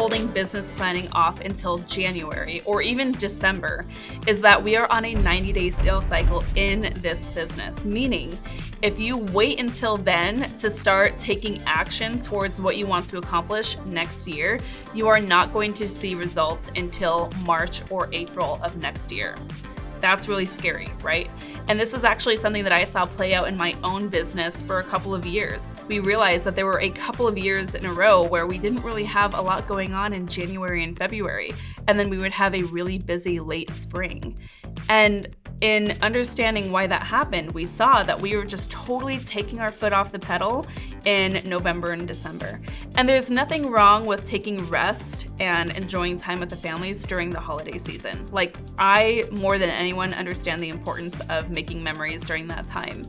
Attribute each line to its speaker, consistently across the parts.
Speaker 1: holding business planning off until January or even December is that we are on a 90-day sales cycle in this business, meaning if you wait until then to start taking action towards what you want to accomplish next year, you are not going to see results until March or April of next year. That's really scary, right? And this is actually something that I saw play out in my own business for a couple of years. We realized that there were a couple of years in a row where we didn't really have a lot going on in January and February, and then we would have a really busy late spring. And in understanding why that happened, we saw that we were just totally taking our foot off the pedal in November and December. And there's nothing wrong with taking rest and enjoying time with the families during the holiday season. Like, I, more than anyone, understand the importance of making memories during that time.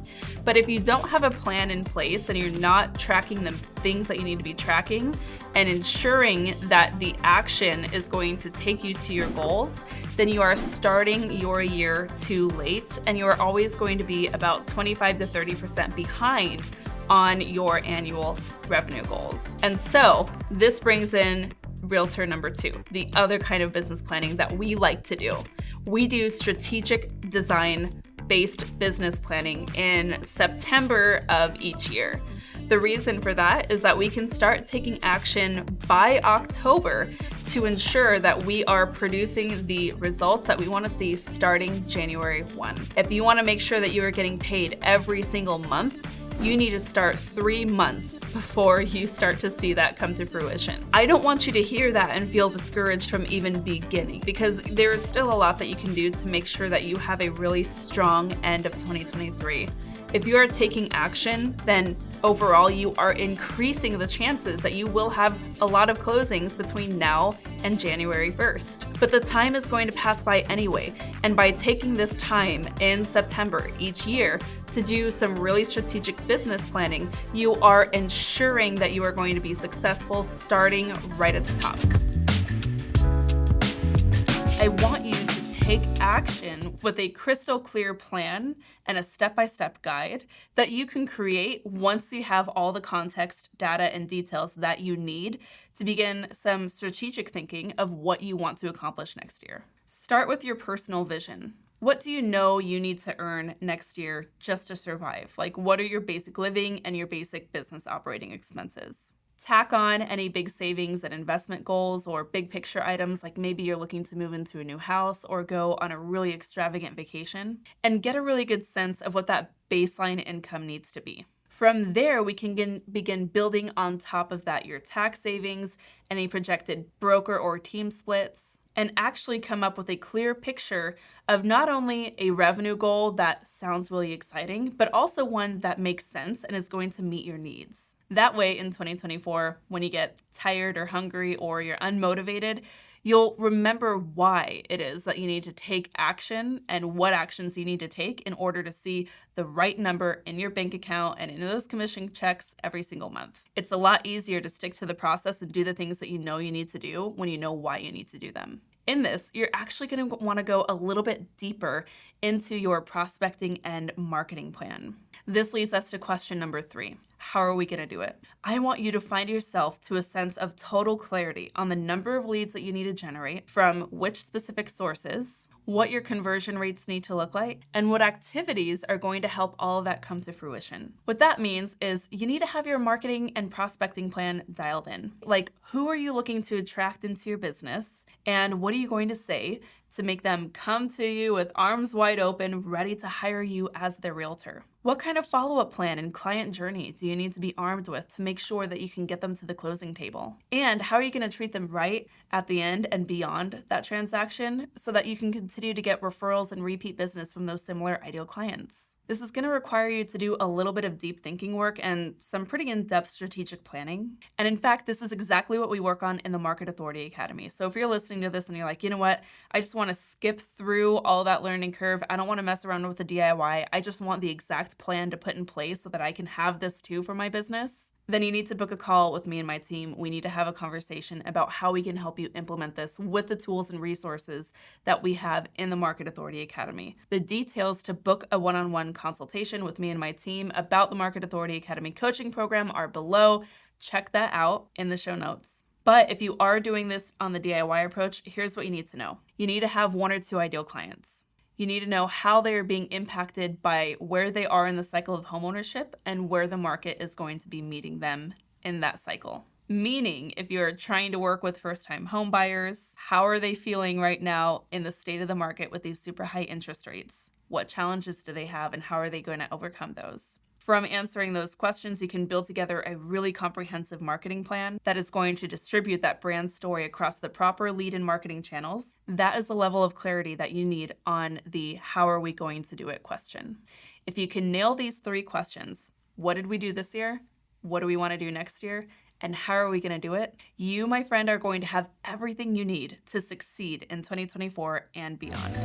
Speaker 1: But if you don't have a plan in place and you're not tracking the things that you need to be tracking and ensuring that the action is going to take you to your goals, then you are starting your year too late, and you are always going to be about 25 to 30% behind on your annual revenue goals. And so this brings in realtor number 2, the other kind of business planning that we like to do. We do strategic design-based business planning in September of each year. The reason for that is that we can start taking action by October to ensure that we are producing the results that we want to see starting January 1. If you want to make sure that you are getting paid every single month, you need to start 3 months before you start to see that come to fruition. I don't want you to hear that and feel discouraged from even beginning, because there is still a lot that you can do to make sure that you have a really strong end of 2023. If you are taking action, then overall you are increasing the chances that you will have a lot of closings between now and January 1st. But the time is going to pass by anyway, and by taking this time in September each year to do some really strategic business planning, you are ensuring that you are going to be successful starting right at the top. I want you to take action with a crystal clear plan and a step-by-step guide that you can create once you have all the context, data, and details that you need to begin some strategic thinking of what you want to accomplish next year. Start with your personal vision. What do you know you need to earn next year just to survive? Like, what are your basic living and your basic business operating expenses? Tack on any big savings and investment goals or big picture items, like maybe you're looking to move into a new house or go on a really extravagant vacation, and get a really good sense of what that baseline income needs to be. From there, we can begin building on top of that your tax savings, any projected broker or team splits, and actually come up with a clear picture of not only a revenue goal that sounds really exciting, but also one that makes sense and is going to meet your needs. That way, in 2024, when you get tired or hungry or you're unmotivated, you'll remember why it is that you need to take action and what actions you need to take in order to see the right number in your bank account and in those commission checks every single month. It's a lot easier to stick to the process and do the things that you know you need to do when you know why you need to do them. In this, you're actually going to want to go a little bit deeper into your prospecting and marketing plan. This leads us to question number 3. How are we going to do it? I want you to find yourself to a sense of total clarity on the number of leads that you need to generate from which specific sources, what your conversion rates need to look like, and what activities are going to help all of that come to fruition. What that means is you need to have your marketing and prospecting plan dialed in. Like, who are you looking to attract into your business, and what are you going to say to make them come to you with arms wide open, ready to hire you as their realtor? What kind of follow-up plan and client journey do you need to be armed with to make sure that you can get them to the closing table? And how are you going to treat them right at the end and beyond that transaction so that you can continue to get referrals and repeat business from those similar ideal clients? This is going to require you to do a little bit of deep thinking work and some pretty in-depth strategic planning. And in fact, this is exactly what we work on in the Market Authority Academy. So if you're listening to this and you're like, you know what, I just want to skip through all that learning curve. I don't want to mess around with the DIY. I just want the exact plan to put in place so that I can have this too for my business. Then you need to book a call with me and my team. We need to have a conversation about how we can help you implement this with the tools and resources that we have in the Market Authority Academy. The details to book a one-on-one consultation with me and my team about the Market Authority Academy coaching program are below. Check that out in the show notes. But if you are doing this on the DIY approach, here's what you need to know. You need to have 1 or 2 ideal clients. You need to know how they are being impacted by where they are in the cycle of homeownership and where the market is going to be meeting them in that cycle. Meaning, if you're trying to work with first-time home buyers, how are they feeling right now in the state of the market with these super high interest rates? What challenges do they have and how are they going to overcome those? From answering those questions, you can build together a really comprehensive marketing plan that is going to distribute that brand story across the proper lead and marketing channels. That is the level of clarity that you need on the how are we going to do it question. If you can nail these 3 questions, what did we do this year? What do we want to do next year? And how are we going to do it? You, my friend, are going to have everything you need to succeed in 2024 and beyond.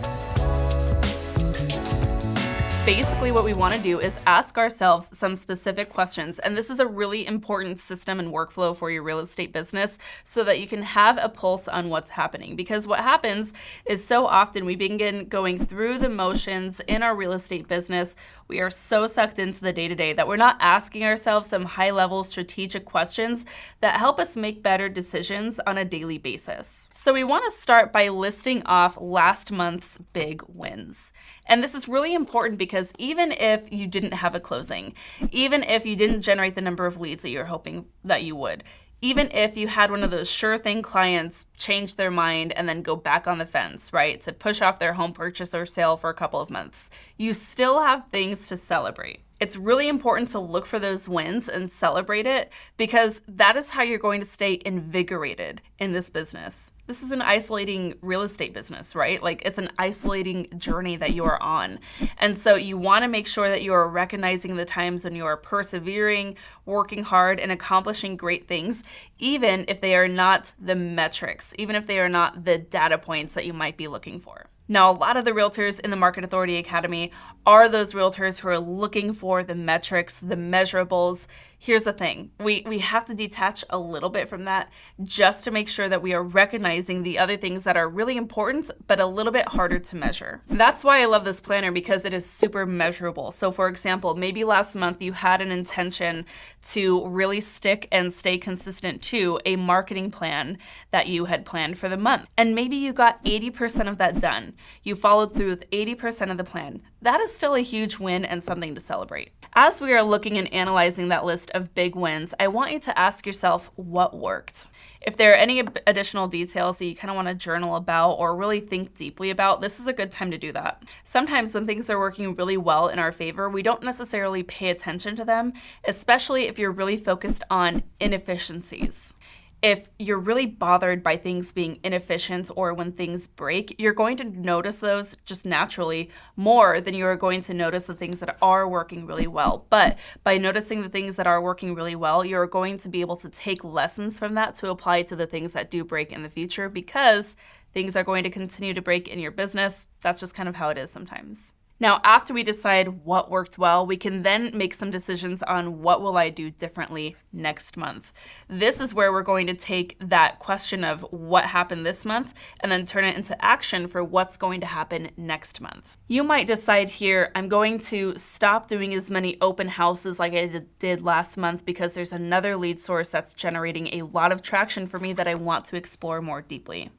Speaker 1: Basically, what we want to do is ask ourselves some specific questions. And this is a really important system and workflow for your real estate business so that you can have a pulse on what's happening. Because what happens is so often we begin going through the motions in our real estate business. We are so sucked into the day-to-day that we're not asking ourselves some high-level strategic questions that help us make better decisions on a daily basis. So we want to start by listing off last month's big wins. And this is really important because even if you didn't have a closing, even if you didn't generate the number of leads that you're hoping that you would, even if you had one of those sure thing clients change their mind and then go back on the fence, right, to push off their home purchase or sale for a couple of months, you still have things to celebrate. It's really important to look for those wins and celebrate it because that is how you're going to stay invigorated in this business. This is an isolating real estate business, right? Like it's an isolating journey that you are on. And so you want to make sure that you are recognizing the times when you are persevering, working hard, and accomplishing great things, even if they are not the metrics, even if they are not the data points that you might be looking for. Now, a lot of the realtors in the Market Authority Academy are those realtors who are looking for the metrics, the measurables. Here's the thing, we have to detach a little bit from that just to make sure that we are recognizing the other things that are really important, but a little bit harder to measure. That's why I love this planner because it is super measurable. So for example, maybe last month you had an intention to really stick and stay consistent to a marketing plan that you had planned for the month. And maybe you got 80% of that done. You followed through with 80% of the plan. That is still a huge win and something to celebrate. As we are looking and analyzing that list of big wins, I want you to ask yourself what worked. If there are any additional details that you kind of want to journal about or really think deeply about, this is a good time to do that. Sometimes when things are working really well in our favor, we don't necessarily pay attention to them, especially if you're really focused on inefficiencies. If you're really bothered by things being inefficient or when things break, you're going to notice those just naturally more than you are going to notice the things that are working really well. But by noticing the things that are working really well, you're going to be able to take lessons from that to apply to the things that do break in the future because things are going to continue to break in your business. That's just kind of how it is sometimes. Now, after we decide what worked well, we can then make some decisions on what will I do differently next month. This is where we're going to take that question of what happened this month and then turn it into action for what's going to happen next month. You might decide here, I'm going to stop doing as many open houses like I did last month because there's another lead source that's generating a lot of traction for me that I want to explore more deeply.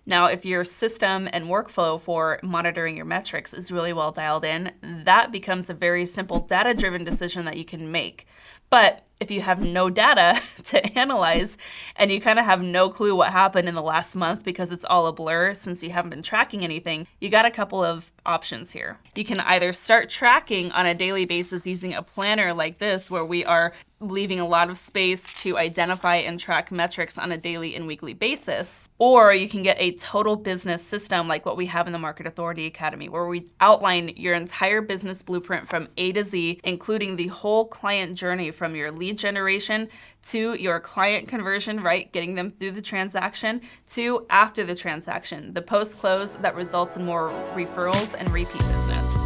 Speaker 1: Now, if your system and workflow for monitoring your metrics is really well dialed in, that becomes a very simple data-driven decision that you can make. But if you have no data to analyze and you kind of have no clue what happened in the last month because it's all a blur since you haven't been tracking anything, you got a couple of options here. You can either start tracking on a daily basis using a planner like this where we are leaving a lot of space to identify and track metrics on a daily and weekly basis. Or you can get a total business system like what we have in the Market Authority Academy, where we outline your entire business blueprint from A to Z, including the whole client journey from your lead generation to your client conversion, right? Getting them through the transaction to after the transaction, the post-close that results in more referrals and repeat business.